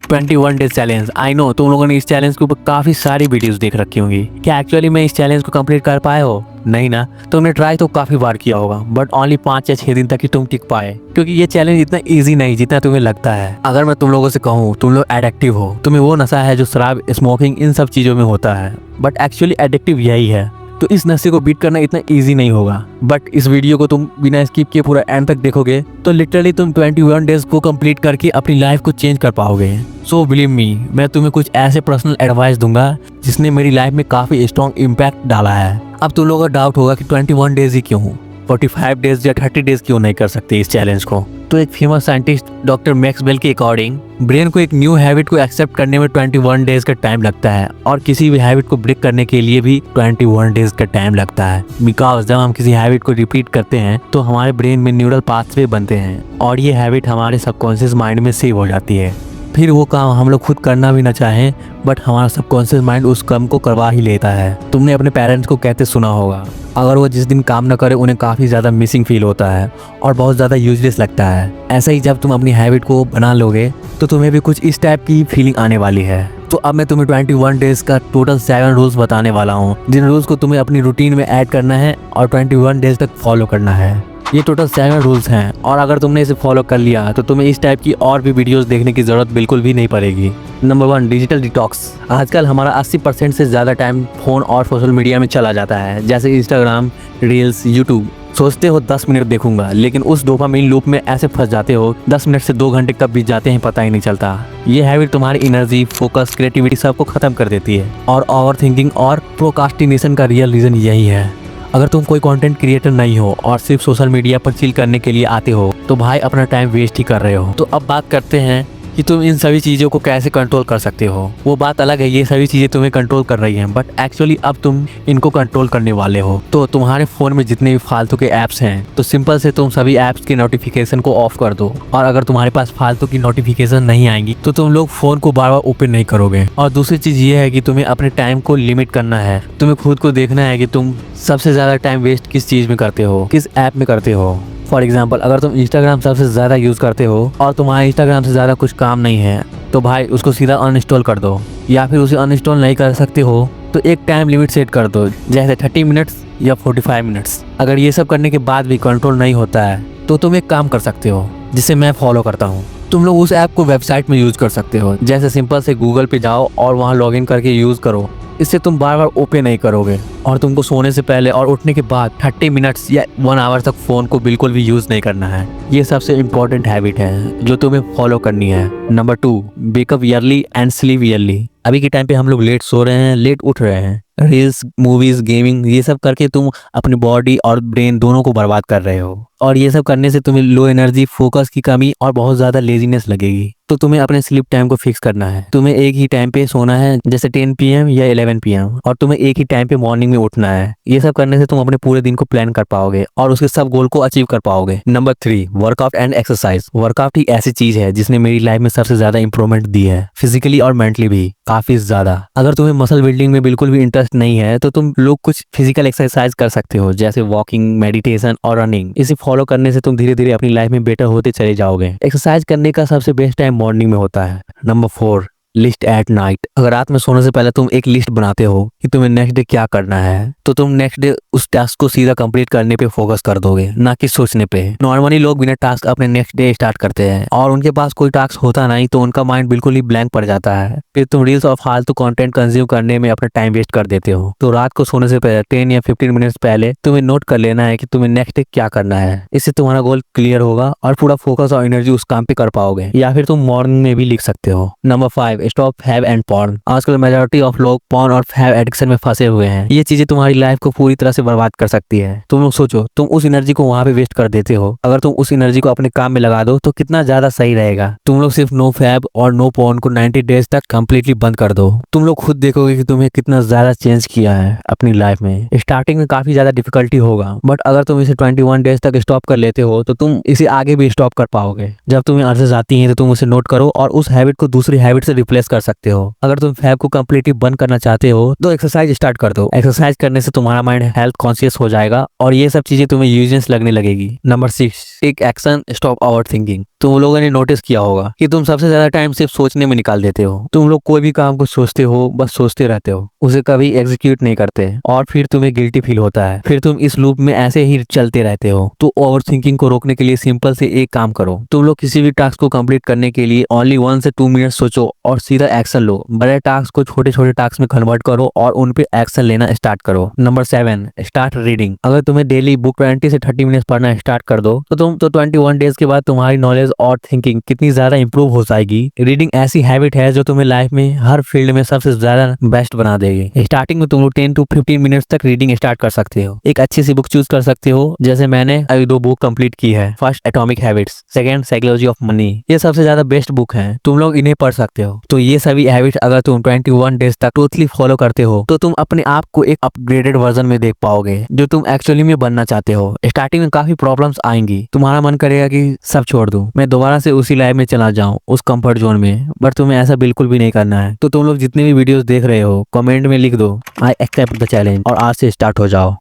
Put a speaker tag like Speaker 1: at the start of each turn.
Speaker 1: 21 days challenge. I know तुम लोगों ने इस चैलेंज के ऊपर काफी सारी वीडियोस देख रखी होंगी। क्या एक्चुअली में इस चैलेंज को कंप्लीट कर पाए हो? नहीं ना। तुमने ट्राई तो काफी बार किया होगा, बट ओनली 5 या 6 दिन तक ही तुम टिक पाए, क्योंकि ये चैलेंज इतना इजी नहीं जितना तुम्हें लगता है। अगर मैं तुम लोगों से कहूँ तुम लोग एडिक्टिव हो, तुम्हें वो नशा है जो शराब, स्मोकिंग, इन सब चीजों में होता है, बट एक्चुअली एडिक्टिव यही है। तो इस नशे को बीट करना इतना इजी नहीं होगा। बट इस वीडियो को तुम बिना स्किप किए पूरा एंड तक देखोगे तो लिटरली तुम 21 डेज को कंप्लीट करके अपनी लाइफ को चेंज कर पाओगे। सो बिलीव मी, मैं तुम्हें कुछ ऐसे पर्सनल एडवाइस दूंगा जिसने मेरी लाइफ में काफी स्ट्रॉन्ग इम्पैक्ट डाला है। अब तुम लोगों का डाउट होगा कि 21 डेज ही क्यों, 45 डेज या 30 डेज क्यों नहीं कर सकते इस चैलेंज को? तो एक फेमस साइंटिस्ट डॉक्टर मैक्सवेल के अकॉर्डिंग ब्रेन को एक न्यू हैबिट को एक्सेप्ट करने में 21 डेज का टाइम लगता है, और किसी भी हैबिट को ब्रेक करने के लिए भी 21 डेज का टाइम लगता है। बिकॉज जब हम किसी हैबिट को रिपीट करते हैं तो हमारे ब्रेन में न्यूरल पाथवे बनते हैं, और ये हैबिट हमारे सबकॉन्शियस माइंड में सेव हो जाती है। फिर वो काम हम लोग खुद करना भी ना चाहें, बट हमारा सबकॉन्शियस माइंड उस काम को करवा ही लेता है। तुमने अपने पेरेंट्स को कहते सुना होगा, अगर वो जिस दिन काम न करे उन्हें काफ़ी ज़्यादा मिसिंग फील होता है और बहुत ज़्यादा यूजलेस लगता है। ऐसा ही जब तुम अपनी हैबिट को बना लोगे तो तुम्हें भी कुछ इस टाइप की फीलिंग आने वाली है। तो अब मैं तुम्हें 21 डेज का टोटल 7 रूल्स बताने वाला हूँ, जिन रूल्स को तुम्हें अपनी रूटीन में ऐड करना है और 21 डेज तक फॉलो करना है। ये टोटल 7 रूल्स हैं, और अगर तुमने इसे फॉलो कर लिया तो तुम्हें इस टाइप की और भी वीडियोस देखने की जरूरत बिल्कुल भी नहीं पड़ेगी। Number 1, digital detox. आजकल हमारा 80% से ज़्यादा टाइम फ़ोन और सोशल मीडिया में चला जाता है, जैसे इंस्टाग्राम, रील्स, यूट्यूब। सोचते हो 10 मिनट देखूंगा, लेकिन उस डोपामाइन लूप में ऐसे फंस जाते हो 10 मिनट से 2 घंटे कब बीत जाते हैं पता ही नहीं चलता। ये हैबिट तुम्हारी एनर्जी, फोकस, क्रिएटिविटी सबको ख़त्म कर देती है, और ओवर थिंकिंग और प्रोकास्टिनेशन का रियल रीज़न यही है। अगर तुम कोई कंटेंट क्रिएटर नहीं हो और सिर्फ सोशल मीडिया पर चिल करने के लिए आते हो तो भाई अपना टाइम वेस्ट ही कर रहे हो। तो अब बात करते हैं कि तुम इन सभी चीज़ों को कैसे कंट्रोल कर सकते हो। वो बात अलग है, ये सभी चीज़ें तुम्हें कंट्रोल कर रही हैं, बट एक्चुअली अब तुम इनको कंट्रोल करने वाले हो। तो तुम्हारे फ़ोन में जितने भी फालतू के ऐप्स हैं तो सिंपल से तुम सभी ऐप्स के नोटिफिकेशन को ऑफ कर दो, और अगर तुम्हारे पास फालतू की नोटिफिकेशन नहीं आएंगी तो तुम लोग फ़ोन को बार बार ओपन नहीं करोगे। और दूसरी चीज़ ये है कि तुम्हें अपने टाइम को लिमिट करना है। तुम्हें खुद को देखना है कि तुम सबसे ज़्यादा टाइम वेस्ट किस चीज़ में करते हो, किस ऐप में करते हो। फॉर एग्जाम्पल, अगर तुम इंस्टाग्राम सबसे ज़्यादा यूज़ करते हो और तुम्हारा इंस्टाग्राम से ज़्यादा कुछ काम नहीं है तो भाई उसको सीधा अनइंस्टॉल कर दो, या फिर उसे अनइंस्टॉल नहीं कर सकते हो तो एक टाइम लिमिट सेट कर दो, जैसे 30 मिनट्स या 45 मिनट्स। अगर ये सब करने के बाद भी कंट्रोल नहीं होता है तो तुम एक काम कर सकते हो जिसे मैं फॉलो करता हूँ। तुम लोग उस ऐप को वेबसाइट में यूज़ कर सकते हो, जैसे सिंपल से गूगल पे जाओ और वहाँ लॉगिन करके यूज़ करो। इससे तुम बार बार ओपन नहीं करोगे, और तुमको सोने से पहले और उठने के बाद 30 मिनट्स या 1 आवर तक फ़ोन को बिल्कुल भी यूज़ नहीं करना है। ये सबसे इम्पॉर्टेंट हैबिट है जो तुम्हें फॉलो करनी है। Number 2, wake up yearly and sleep yearly. अभी के टाइम पे हम लोग लेट सो रहे हैं, लेट उठ रहे हैं। रील्स, मूवीज, गेमिंग, ये सब करके तुम अपनी बॉडी और ब्रेन दोनों को बर्बाद कर रहे हो, और ये सब करने से तुम्हें लो एनर्जी, फोकस की कमी और बहुत ज़्यादा लेजीनेस लगेगी। तो तुम्हें अपने स्लीप टाइम को फिक्स करना है। तुम्हें एक ही टाइम पे सोना है, जैसे 10 PM या 11 PM, और तुम्हें एक ही टाइम पे मॉर्निंग में उठना है। ये सब करने से तुम अपने पूरे दिन को प्लान कर पाओगे और उसके सब गोल को अचीव कर पाओगे। Number 3, workout and exercise. Workout ही ऐसी चीज है जिसने मेरी लाइफ में सबसे ज्यादा इंप्रूवमेंट दी है, फिजिकली और मेंटली भी काफी ज्यादा। अगर तुम्हें मसल बिल्डिंग में बिल्कुल भी इंटरेस्ट नहीं है तो तुम लोग कुछ फिजिकल एक्सरसाइज कर सकते हो, जैसे वॉकिंग, मेडिटेशन और रनिंग। इसे फॉलो करने से तुम धीरे धीरे अपनी लाइफ में बेटर होते चले जाओगे। एक्सरसाइज करने का सबसे बेस्ट टाइम मॉर्निंग में होता है। Number 4, list at night. अगर रात में सोने से पहले तुम एक लिस्ट बनाते हो कि तुम्हें नेक्स्ट डे क्या करना है, तो तुम नेक्स्ट डे उस टास्क को सीधा कंप्लीट करने पे फोकस कर दोगे, ना कि सोचने पे। नॉर्मली लोग बिना टास्क अपने नेक्स्ट डे स्टार्ट करते हैं और उनके पास कोई टास्क होता नहीं तो उनका माइंड बिल्कुल ही ब्लैंक पड़ जाता है। फिर तुम रील्स और फालतू कंटेंट कंज्यूम करने में अपना टाइम वेस्ट कर देते हो। तो रात को सोने से पहले 10 या 15 मिनट्स पहले तुम्हें नोट कर लेना है कि तुम्हें नेक्स्ट डे क्या करना है। इससे तुम्हारा गोल क्लियर होगा और पूरा फोकस और एनर्जी उस काम पे कर पाओगे। या फिर तुम मॉर्निंग में भी लिख सकते हो। Number 5, stop have and porn. आजकल मेजॉरिटी ऑफ लोग पॉर्न और हैव एडिक्शन में फंसे हुए हैं। ये चीजें तुम्हारी लाइफ को पूरी तरह से बर्बाद कर सकती है। तुम लोग सोचो, तुम उस एनर्जी को वहां पे वेस्ट कर देते हो, अगर तुम उस एनर्जी को अपने काम में लगा दो तो कितना ज्यादा सही रहेगा। तुम लोग सिर्फ नो फैब और नो पॉर्न को 90 डेज तक कंप्लीटली बंद कर दो। तुम लोग खुद देखोगे कि तुम्हें कितना ज्यादा चेंज किया है अपनी लाइफ में। स्टार्टिंग में काफी ज्यादा डिफिकल्टी होगा, बट अगर तुम इसे 21 डेज तक स्टॉप कर लेते हो तो तुम इसे आगे भी स्टॉप कर पाओगे। जब तुम्हें अर्जेस आती हैं तो तुम उसे नोट करो और उस हैबिट को दूसरी हैबिट से रिप्लेस रिप्लेस कर सकते हो। अगर तुम फैब को कम्प्लीटली बंद करना चाहते हो तो एक्सरसाइज स्टार्ट कर दो। एक्सरसाइज करने से तुम्हारा माइंड हेल्थ कॉन्शियस हो जाएगा और ये सब चीजें तुम्हें यूजलेस लगने लगेगी। Number 6, take action, stop over thinking. तुम लोगों ने नोटिस किया होगा कि तुम सबसे ज्यादा टाइम सिर्फ सोचने में निकाल देते हो। तुम लोग कोई भी काम को सोचते हो, बस सोचते रहते हो, उसे कभी एग्जीक्यूट नहीं करते और फिर तुम्हें गिल्टी फील होता है। फिर तुम इस लूप में ऐसे ही चलते रहते हो। तो ओवर थिंकिंग को रोकने के लिए सिंपल से एक काम करो। तुम लोग किसी भी टास्क को कंप्लीट करने के लिए ओनली 1 से 2 मिनट सोचो और सीधा एक्शन लो। बड़े टास्क को छोटे छोटे टास्क में कन्वर्ट करो और उन पे एक्शन लेना स्टार्ट करो। Number 7, start reading. अगर तुम्हें डेली बुक 20 से 30 मिनट पढ़ना स्टार्ट कर दो तो 21 डेज के बाद तुम्हारी नॉलेज और थिंकिंग कितनी ज्यादा इंप्रूव हो जाएगी। रीडिंग ऐसी हैबिट है जो तुम्हें लाइफ में हर फील्ड में सबसे ज्यादा बेस्ट बना देगी। स्टार्टिंग में तुम लोग 10 to 15 मिनट्स तक रीडिंग स्टार्ट कर सकते हो। एक अच्छी सी बुक चूज कर सकते हो, जैसे मैंने अभी 2 बुक कंप्लीट की है। First atomic habits, second psychology of money. ये सबसे ज्यादा बेस्ट बुक है, तुम लोग इन्हें पढ़ सकते हो। तो ये सभी हैबिट अगर तुम 21 डेज तक टोटली फॉलो करते हो तो तुम अपने आप को एक अपग्रेडेड वर्जन में देख पाओगे जो तुम एक्चुअली में बनना चाहते हो। स्टार्टिंग में काफी प्रॉब्लम्स आएंगी, तुम्हारा मन करेगा कि सब छोड़ दूं, मैं दोबारा से उसी लाइफ में चला जाऊं, उस कंफर्ट जोन में, बट तुम्हें ऐसा बिल्कुल भी नहीं करना है। तो तुम लोग जितने भी वीडियोस देख रहे हो कमेंट में लिख दो आई एक्सेप्ट द चैलेंज और आज से स्टार्ट हो जाओ।